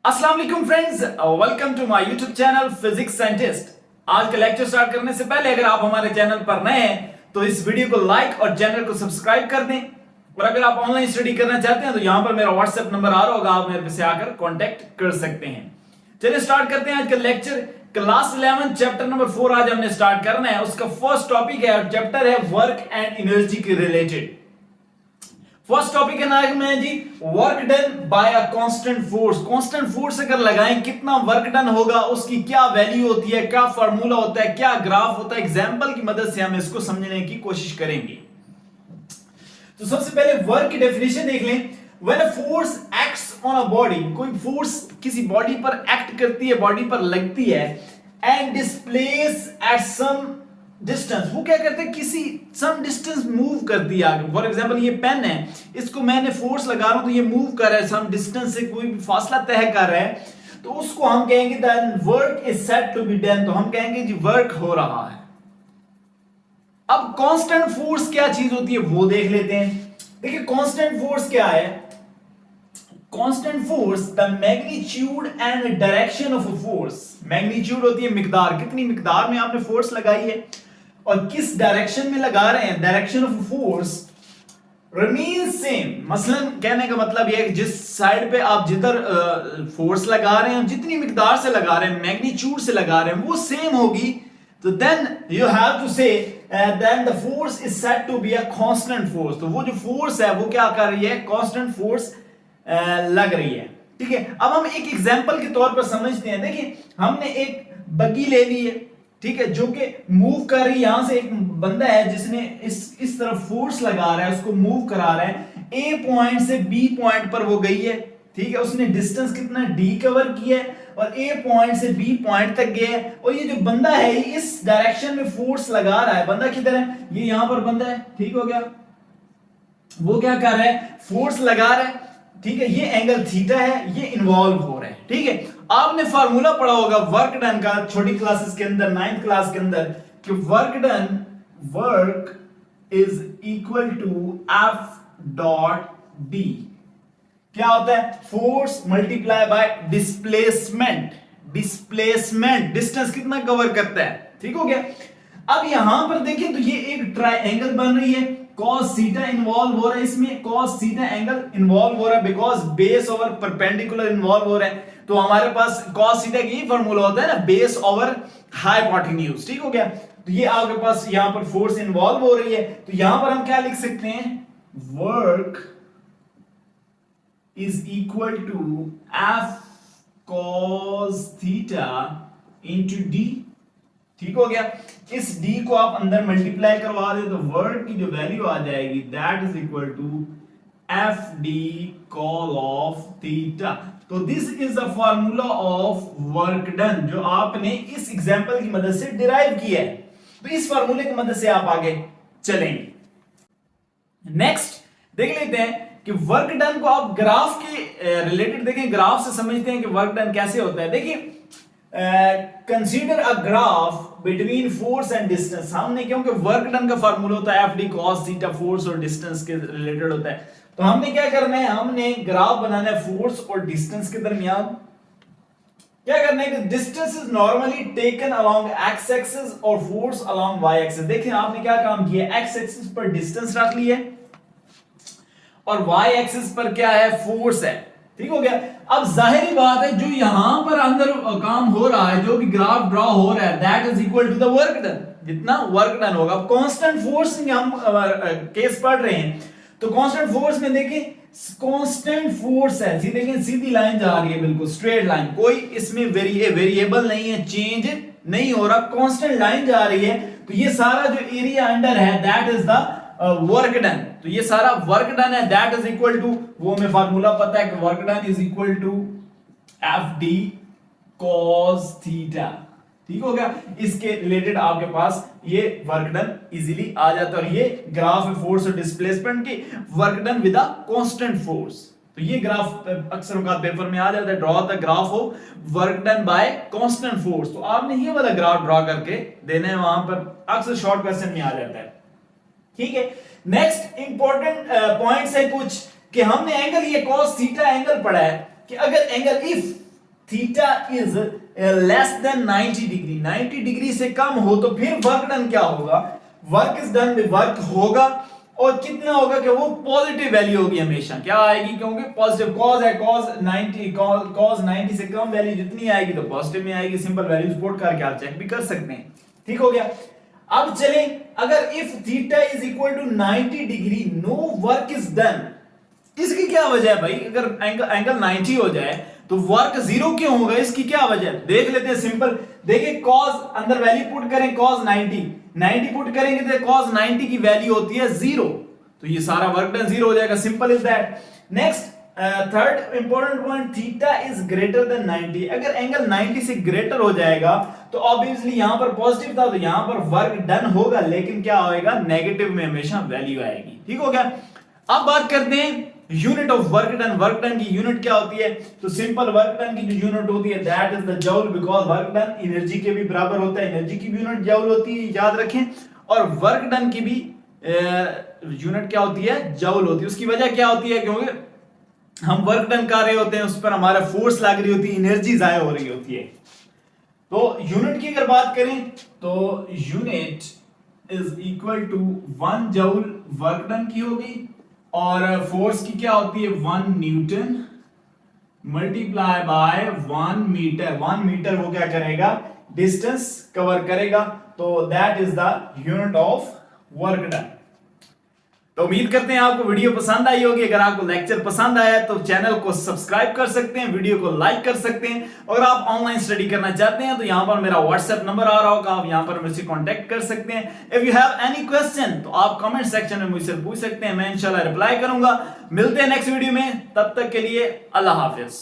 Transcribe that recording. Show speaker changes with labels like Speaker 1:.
Speaker 1: अस्सलाम वालेकुम friends, welcome to my YouTube channel physics scientist. आज का लेक्चर स्टार्ट करने से पहले अगर आप हमारे चैनल पर नए हैं तो इस वीडियो को लाइक और चैनल को सब्सक्राइब कर दें। और अगर आप ऑनलाइन स्टडी करना चाहते हैं तो यहां पर मेरा व्हाट्सएप नंबर आ रहा होगा, आप मेरे से आकर कांटेक्ट कर सकते हैं। चलिए स्टार्ट करते हैं आज का लेक्चर। क्लास 11 चैप्टर नंबर 4 आज हमने स्टार्ट करना है। उसका फर्स्ट टॉपिक है, चैप्टर है वर्क एंड एनर्जी के रिलेटेड। फर्स्ट टॉपिक है नाम में जी work done by a constant force. Constant force अगर लगाएं कितना वर्क डन होगा, उसकी क्या वैल्यू होती है, क्या फार्मूला होता है, क्या ग्राफ होता है। एग्जांपल की मदद से हम इसको समझने की कोशिश करेंगे। तो सबसे पहले वर्क की डेफिनेशन देख लें। When a force acts on a body, कोई फोर्स किसी बॉडी पर एक्ट करती है, बॉडी पर लगती है, and displace at some distance, वो क्या करते हैं किसी सम डिस्टेंस मूव करती है आगे। फॉर एग्जांपल ये पेन है, इसको मैंने फोर्स लगा रहा हूं तो ये मूव कर रहा है सम डिस्टेंस से, कोई भी फासला तय कर रहा है, तो उसको हम कहेंगे then work is said to be done. तो हम कहेंगे जी वर्क हो रहा है। अब कांस्टेंट फोर्स क्या चीज होती है वो देख लेते हैं। देखिए कांस्टेंट फोर्स क्या है। Constant force the magnitude and direction of a force. Magnitude होती है मिकदार, कितनी मिकदार में आपने फोर्स लगाई है और किस डायरेक्शन में लगा रहे हैं। Direction of force remain same. मसलन कहने का मतलब यह है कि जिस साइड पे आप जिधर फोर्स लगा रहे हैं, जितनी मिकदार से लगा रहे हैं, मैग्नीट्यूड से लगा रहे हैं, वो सेम होगी। तो then you have to say then the force is said to be a constant force. तो वो जो फोर्स है वो क्या कर रही है, कांस्टेंट फोर्स लग रही है। ठीक है, अब हम एक एग्जांपल के तौर पर समझते हैं। देखिए हमने एक बग्गी ले ली है, ठीक है, जो कि मूव कर रही है। यहां से एक बंदा है जिसने इस तरफ फोर्स लगा रहा है, उसको मूव करा रहा है। ए पॉइंट से बी पॉइंट पर वो गई है, ठीक है, उसने डिस्टेंस कितना डी कवर किया है और ए पॉइंट से बी पॉइंट तक गया है। और ये जो बंदा है इस डायरेक्शन में फोर्स लगा रहा है। बंदा किधर है, ये यहां पर बंदा है, ठीक हो गया। वो क्या कर रहा है, फोर्स लगा रहा है, ठीक है, ये एंगल थीटा है, ये इन्वॉल्व हो रहा है। ठीक है, आपने फार्मूला पढ़ा होगा वर्क डन का छोटी क्लासेस के अंदर, 9th क्लास के अंदर, कि work is equal to F dot D. क्या होता है, force multiply by displacement. Displacement distance कितना कवर करता है, ठीक हो गया। अब यहां पर देखिए तो ये एक ट्रायंगल बन रही है, cos थीटा इन्वॉल्व हो रहा है इसमें, cos थीटा एंगल इन्वॉल्व हो रहा है because base over perpendicular involve हो रहा है। तो हमारे पास cos थीटा की फार्मूला होता है ना, बेस ओवर हाइपोटेन्यूज, ठीक हो गया। तो ये आपके पास यहां पर फोर्स इन्वॉल्व हो रही है, तो यहां पर हम क्या लिख सकते हैं, work is equal to F cos theta into D, ठीक हो गया। इस d को आप अंदर मल्टीप्लाई करवा दे तो वर्क की जो वैल्यू आ जाएगी that is equal to F d cos of theta. तो this is the formula of work done जो आपने इस एग्जांपल की मदद से डिराइव किया है। तो इस फार्मूले की मदद से आप आगे चलेंगे। नेक्स्ट देख लेते हैं कि वर्क डन को आप ग्राफ के रिलेटेड देखें, ग्राफ से समझते हैं कि वर्क डन कैसे होता है। देखिए consider a graph between force and distance. हमने क्योंकि वर्क डन का फार्मूला होता है F D cos theta, force और डिस्टेंस के रिलेटेड होता है। तो हमने क्या करना है, हमने ग्राफ बनाना है फोर्स और डिस्टेंस के दरमियान। क्या करना है कि distance is normally taken along x axis और फोर्स अलोंग वाई एक्सिस। देखिए आपने क्या काम किया, एक्स एक्सिस पर डिस्टेंस रख लिया और वाई एक्सिस पर क्या है, फोर्स है, ठीक हो गया। अब जाहिर बात है जो यहां पर अंदर काम हो रहा है, जो भी ग्राफ ड्रॉ हो रहा है, that is equal to the work done. जितना वर्क डन होगा, कांस्टेंट फोर्स में हम केस पढ़ रहे हैं, तो कांस्टेंट फोर्स में देखिए कांस्टेंट फोर्स है, देखिए सीधी लाइन जा रही है, बिल्कुल स्ट्रेट लाइन, कोई इसमें वेरिएबल नहीं है, चेंज नहीं हो रहा, कांस्टेंट लाइन जा रही है। तो ये सारा जो एरिया अंडर है that is the work done. तो ये सारा वर्क डन है, दैट इज इक्वल टू, वो हमें फार्मूला पता है कि work done is equal to F D cos theta, ठीक हो गया। इसके रिलेटेड आपके पास ये वर्क डन इजीली आ जाता है। और ये ग्राफ है फोर्स और डिस्प्लेसमेंट की, work done with a constant force. तो ये ग्राफ अक्सर औकात पेपर में आ जाता है, draw the graph of work done bye constant force. तो आपने ये वाला ग्राफ ड्रॉ करके देना है, वहां पर अक्सर शॉर्ट क्वेश्चन में आ जाता है, ठीक है। नेक्स्ट इंपॉर्टेंट पॉइंट्स है कुछ कि हमने एंगल ये cos थीटा एंगल पढ़ा है कि अगर angle if theta is less than 90 degree, 90 degree से कम हो तो फिर वर्क डन क्या होगा, वर्क इज डन, वर्क होगा और कितना होगा कि वो पॉजिटिव वैल्यू होगी हमेशा, क्या आएगी, क्योंकि पॉजिटिव कॉज है, कॉज 90 से कम वैल्यू जितनी आएगी तो पॉजिटिव में आएगी। सिंपल वैल्यूज पुट करके आप चेक भी कर सकते हैं। ठीक हो गया। अब चलें, अगर if theta is equal to 90 degree no work is done, इसकी क्या वजह है भाई, अगर एंगल 90 हो जाए तो वर्क जीरो क्यों होगा, इसकी क्या वजह है देख लेते हैं। सिंपल देखिए, कॉस अंदर वैल्यू पुट करें, कॉस 90 पुट करेंगे तो कॉस 90 की वैल्यू होती है 0, तो ये सारा वर्क डन 0 हो जाएगा। Simple is that. Next third important point, theta is greater than 90, अगर एंगल 90 से ग्रेटर हो जाएगा तो ऑब्वियसली यहां पर पॉजिटिव था तो यहां पर वर्क डन होगा, लेकिन क्या होएगा, नेगेटिव में हमेशा वैल्यू आएगी। ठीक हो गया। अब बात करते हैं unit of work done. Work done की यूनिट क्या होती है, तो सिंपल वर्क डन की जो यूनिट होती है that is the joule, because work done energy के भी बराबर होता है, एनर्जी की भी यूनिट जूल होती है, याद रखें। और वर्क डन की भी यूनिट क्या होती है, जूल होती है। उसकी वजह क्या होती है, क्योंकि हम वर्क डन कर रहे होते हैं, उस पर हमारा फोर्स लग रही होती है, एनर्जी जाया हो रही होती है। तो यूनिट की अगर बात करें तो unit is equal to 1 joule work done की होगी, और फोर्स की क्या होती है 1 newton multiply by 1 metre. 1 metre वो क्या करेगा, डिस्टेंस कवर करेगा, तो that is the unit of work done. तो उम्मीद करते हैं आपको वीडियो पसंद आई होगी। अगर आपको लेक्चर पसंद आया तो चैनल को सब्सक्राइब कर सकते हैं, वीडियो को लाइक कर सकते हैं। अगर आप ऑनलाइन स्टडी करना चाहते हैं तो यहां पर मेरा व्हाट्सएप नंबर आ रहा होगा, आप यहां पर मुझसे कांटेक्ट कर सकते हैं। If you have any question तो आप कमेंट सेक्शन में मुझसे पूछ सकते हैं, मैं इंशाल्लाह रिप्लाई करूंगा। मिलते हैं नेक्स्ट वीडियो में, तब तक के लिए अल्लाह हाफिज।